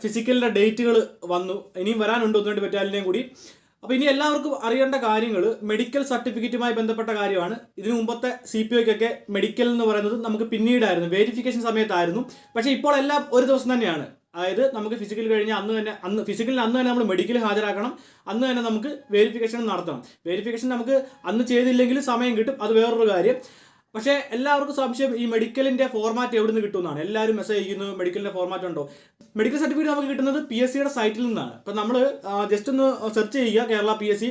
ഫിസിക്കലിൻ്റെ ഡേറ്റുകൾ വന്നു. ഇനിയും വരാനുണ്ട് 1-2 ബറ്റാലിയനെയും കൂടി. അപ്പോൾ ഇനി എല്ലാവർക്കും അറിയേണ്ട കാര്യങ്ങൾ മെഡിക്കൽ സർട്ടിഫിക്കറ്റുമായി ബന്ധപ്പെട്ട കാര്യമാണ്. ഇതിനു മുമ്പത്തെ CPOയ്ക്കൊക്കെ മെഡിക്കൽ എന്ന് പറയുന്നത് നമുക്ക് പിന്നീടായിരുന്നു, വെരിഫിക്കേഷൻ സമയത്തായിരുന്നു. പക്ഷേ ഇപ്പോൾ എല്ലാം ഒരു ദിവസം തന്നെയാണ്. അതായത് നമുക്ക് ഫിസിക്കൽ കഴിഞ്ഞാൽ ഫിസിക്കലിന് അന്ന് തന്നെ നമ്മൾ മെഡിക്കൽ ഹാജരാക്കണം, അന്ന് തന്നെ നമുക്ക് വെരിഫിക്കേഷൻ നടത്തണം. വെരിഫിക്കേഷൻ നമുക്ക് അന്ന് ചെയ്തില്ലെങ്കിൽ സമയം കിട്ടും, അത് വേറൊരു കാര്യം. പക്ഷേ എല്ലാവർക്കും സംശയം ഈ മെഡിക്കലിൻ്റെ ഫോർമാറ്റ് എവിടെ നിന്ന് കിട്ടുമെന്നാണ്. എല്ലാവരും മെസ്സേജ് അയക്കുന്നു, മെഡിക്കലിൻ്റെ ഫോർമാറ്റ് ഉണ്ടോ? മെഡിക്കൽ സർട്ടിഫിക്കറ്റ് നമുക്ക് കിട്ടുന്നത് PSCയുടെ സൈറ്റിൽ നിന്നാണ്. അപ്പോൾ നമ്മൾ ജസ്റ്റ് ഒന്ന് സെർച്ച് ചെയ്യുക, Kerala PSC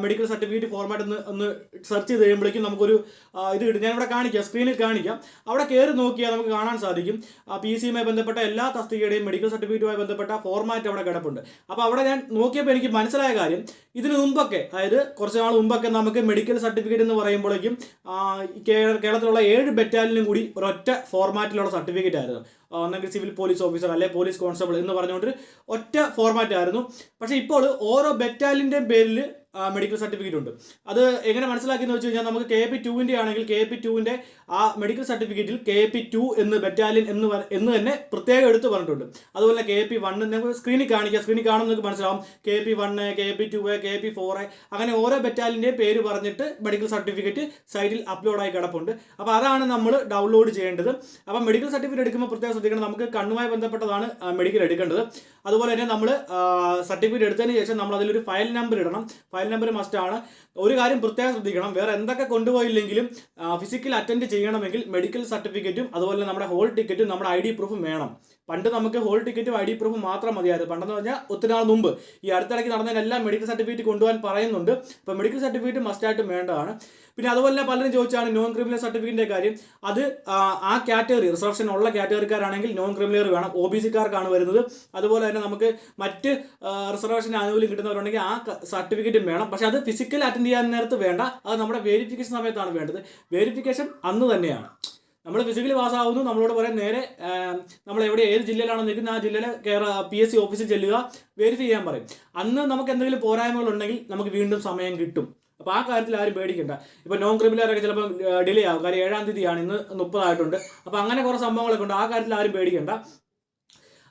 medical certificate format ഒന്ന് സെർച്ച് ചെയ്ത് കഴിയുമ്പോഴേക്കും നമുക്കൊരു ഇത് കിട്ടും. ഞാനിവിടെ കാണിക്കാം, സ്ക്രീനിൽ കാണിക്കാം. അവിടെ കയറി നോക്കിയാൽ നമുക്ക് കാണാൻ സാധിക്കും PSCയുമായി ബന്ധപ്പെട്ട എല്ലാ തസ്തികയുടെയും മെഡിക്കൽ സർട്ടിഫിക്കറ്റുമായി ബന്ധപ്പെട്ട ഫോർമാറ്റ് അവിടെ കിടപ്പുണ്ട്. അപ്പോൾ അവിടെ ഞാൻ നോക്കിയപ്പോൾ എനിക്ക് മനസ്സിലായ കാര്യം, ഇതിന് മുമ്പൊക്കെ, അതായത് കുറച്ച് നാൾ മുമ്പൊക്കെ നമുക്ക് മെഡിക്കൽ സർട്ടിഫിക്കറ്റ് എന്ന് പറയുമ്പോഴേക്കും കേരളത്തിലുള്ള 7 ബറ്റാലിയനും കൂടി ഒരൊറ്റ ഫോർമാറ്റിലുള്ള സർട്ടിഫിക്കറ്റ് ആയിരുന്നു. ഒന്നെങ്കിൽ സിവിൽ പോലീസ് ഓഫീസർ അല്ലെ പോലീസ് കോൺസ്റ്റബിൾ എന്ന് പറഞ്ഞുകൊണ്ട് ഒറ്റ ഫോർമാറ്റ് ആയിരുന്നു. പക്ഷേ ഇപ്പോൾ ഓരോ ബറ്റാലിയൻ്റെ പേരിൽ മെഡിക്കൽ സർട്ടിഫിക്കറ്റ് ഉണ്ട്. അത് എങ്ങനെ മനസ്സിലാക്കിയെന്ന് വെച്ച് കഴിഞ്ഞാൽ നമുക്ക് KP2 ആണെങ്കിൽ KP2 ആ മെഡിക്കൽ സർട്ടിഫിക്കറ്റിൽ KP2 എന്ന് ബറ്റാലിയൻ എന്ന് തന്നെ പ്രത്യേകം എടുത്ത് പറഞ്ഞിട്ടുണ്ട്. അതുപോലെ KP1 നമുക്ക് സ്ക്രീനിൽ കാണിക്കാം, സ്ക്രീനിൽ കാണുമ്പോൾ നിങ്ങൾക്ക് മനസ്സിലാവും KP1, KP2, KP4 അങ്ങനെ ഓരോ ബറ്റാലിയൻ്റെയും പേര് പറഞ്ഞിട്ട് മെഡിക്കൽ സർട്ടിഫിക്കറ്റ് സൈറ്റിൽ അപ്ലോഡായി കിടപ്പുണ്ട്. അപ്പോൾ അതാണ് നമ്മൾ ഡൗൺലോഡ് ചെയ്യേണ്ടത്. അപ്പോൾ മെഡിക്കൽ സർട്ടിഫിക്കറ്റ് എടുക്കുമ്പോൾ പ്രത്യേകം ശ്രദ്ധിക്കണം, നമുക്ക് കണ്ണുമായി ബന്ധപ്പെട്ടതാണ് മെഡിക്കൽ എടുക്കേണ്ടത്. അതുപോലെ തന്നെ നമ്മൾ സർട്ടിഫിക്കറ്റ് എടുത്തതിന് ശേഷം നമ്മൾ അതിലൊരു ഫയൽ നമ്പർ ഇടണം. ഫയൽ നമ്പർ മസ്റ്റാണ്. ഒരു കാര്യം പ്രത്യേകം ശ്രദ്ധിക്കണം, വേറെ എന്തൊക്കെ കൊണ്ടുപോയില്ലെങ്കിലും ഫിസിക്കൽ അറ്റൻഡ് ചെയ്യണമെങ്കിൽ മെഡിക്കൽ സർട്ടിഫിക്കറ്റും അതുപോലെ നമ്മുടെ ഹോൾ ടിക്കറ്റും നമ്മുടെ ID പ്രൂഫും വേണം. പണ്ട് നമുക്ക് ഹോൾ ടിക്കറ്റും ID പ്രൂഫും മാത്രം മതിയായിരുന്നു. പണ്ടെന്ന് പറഞ്ഞാൽ ഒത്തിരി നാൾ മുമ്പ് ഈ അടുത്തിടയ്ക്ക് നടന്നതിനെല്ലാം മെഡിക്കൽ സർട്ടിഫിക്കറ്റ് കൊണ്ടുപോകാൻ പറയുന്നുണ്ട്. അപ്പോൾ മെഡിക്കൽ സർട്ടിഫിക്കറ്റ് മസ്റ്റായിട്ടും വേണ്ടതാണ്. പിന്നെ അതുപോലെ തന്നെ പലരും ചോദിച്ചാണ് നോൺ ക്രിമിനൽ സർട്ടിഫിക്കറ്റിൻ്റെ കാര്യം. അത് ആ കാറ്റഗറി റിസർവേഷൻ ഉള്ള കാറ്റഗറിക്കാരാണെങ്കിൽ നോൺ ക്രിമിനൽ വേണം, OBCക്കാർക്കാണ് വരുന്നത്. അതുപോലെ തന്നെ നമുക്ക് മറ്റ് റിസർവേഷൻ ആനുകൂല്യം കിട്ടുന്നവരുണ്ടെങ്കിൽ ആ സർട്ടിഫിക്കറ്റും വേണം. പക്ഷേ അത് ഫിസിക്കൽ അറ്റൻഡ് ചെയ്യാൻ നേരത്ത് വേണ്ട, അത് നമ്മുടെ വെരിഫിക്കേഷൻ സമയത്താണ് വേണ്ടത്. വെരിഫിക്കേഷൻ അന്ന് തന്നെയാണ്. നമ്മൾ ഫിസിക്കലി പാസ്സാവുന്നു, നമ്മളോട് പറയാൻ നേരെ നമ്മൾ ഏത് ജില്ലയിലാണോ നിൽക്കുന്നത് ആ ജില്ലയിലെ PSC ഓഫീസിൽ ചെല്ലുക, വെരിഫൈ ചെയ്യാൻ പറയും. അന്ന് നമുക്ക് എന്തെങ്കിലും പോരായ്മകളുണ്ടെങ്കിൽ നമുക്ക് വീണ്ടും സമയം കിട്ടും. അപ്പോൾ ആ കാര്യത്തിൽ ആരും പേടിക്കണ്ട. ഇപ്പോൾ നോൺ ക്രിമിനലൊക്കെ ചിലപ്പോൾ ഡിലേ ആവും, കാര്യം 7-ാം തീയതിയാണ്, ഇന്ന് 30 ആയിട്ടുണ്ട്. അപ്പോൾ അങ്ങനെ കുറേ സംഭവങ്ങളൊക്കെ ഉണ്ട്, ആ കാര്യത്തിൽ ആരും പേടിക്കണ്ട.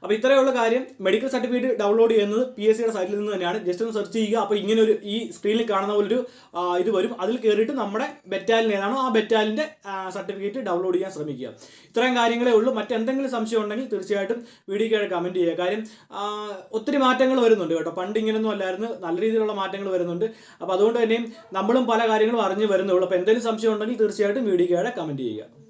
അപ്പോൾ ഇത്രയുള്ള കാര്യം. മെഡിക്കൽ സർട്ടിഫിക്കറ്റ് ഡൗൺലോഡ് ചെയ്യുന്നത് PSCയുടെ സൈറ്റിൽ നിന്ന് തന്നെയാണ്. ജസ്റ്റ് ഒന്ന് സെർച്ച് ചെയ്യുക. അപ്പോൾ ഇങ്ങനെ ഒരു ഈ സ്ക്രീനിൽ കാണുന്ന പോലൊരു ഇത് വരും. അതിൽ കയറിയിട്ട് നമ്മുടെ ബറ്റാലിയൻ ഏതാണോ ആ ബറ്റാലിൻ്റെ സർട്ടിഫിക്കറ്റ് ഡൗൺലോഡ് ചെയ്യാൻ ശ്രമിക്കുക. ഇത്രയും കാര്യങ്ങളേ ഉള്ളൂ. മറ്റെന്തെങ്കിലും സംശയം ഉണ്ടെങ്കിൽ തീർച്ചയായിട്ടും വീഡിയോയ്ക്ക് കമൻറ്റ് ചെയ്യുക. കാര്യം ഒത്തിരി മാറ്റങ്ങൾ വരുന്നുണ്ട് കേട്ടോ. പണ്ട് ഇങ്ങനെയൊന്നും അല്ലായിരുന്നു, നല്ല രീതിയിലുള്ള മാറ്റങ്ങൾ വരുന്നുണ്ട്. അപ്പോൾ അതുകൊണ്ട് തന്നെയും നമ്മളും പല കാര്യങ്ങളും അറിഞ്ഞ് വരുന്നുള്ളൂ. അപ്പോൾ എന്തെങ്കിലും സംശയം ഉണ്ടെങ്കിൽ തീർച്ചയായിട്ടും വീഡിയോയ്ക്ക് കമൻറ്റ് ചെയ്യുക.